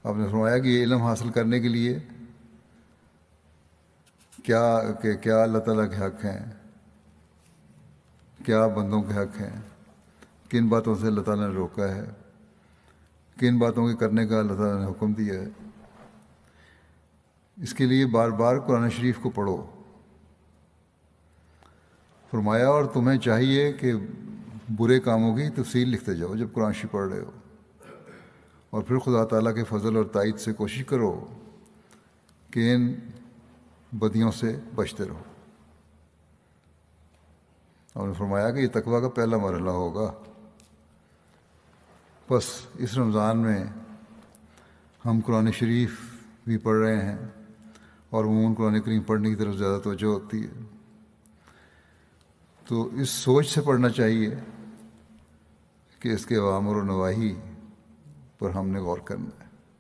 آپ نے فرمایا کہ یہ علم حاصل کرنے کے لیے کیا اللہ تعالیٰ کے حق ہیں، کیا بندوں کے حق ہیں، کن باتوں سے اللہ تعالیٰ نے روکا ہے، کن باتوں کے کرنے کا اللہ تعالیٰ نے حکم دیا ہے۔ اس کے لیے بار بار قرآن شریف کو پڑھو۔ فرمایا اور تمہیں چاہیے کہ برے کاموں کی تفصیل لکھتے جاؤ جب قرآن شریف پڑھ رہے ہو، اور پھر خدا تعالیٰ کے فضل اور تائید سے کوشش کرو کہ ان بدیوں سے بچتے رہو۔ اور نے فرمایا کہ یہ تقویٰ کا پہلا مرحلہ ہوگا۔ بس اس رمضان میں ہم قرآن شریف بھی پڑھ رہے ہیں، اور عموماً قرآن کریم پڑھنے کی طرف زیادہ توجہ ہوتی ہے، تو اس سوچ سے پڑھنا چاہیے کہ اس کے اوامر و نواہی پر ہم نے غور کرنا ہے۔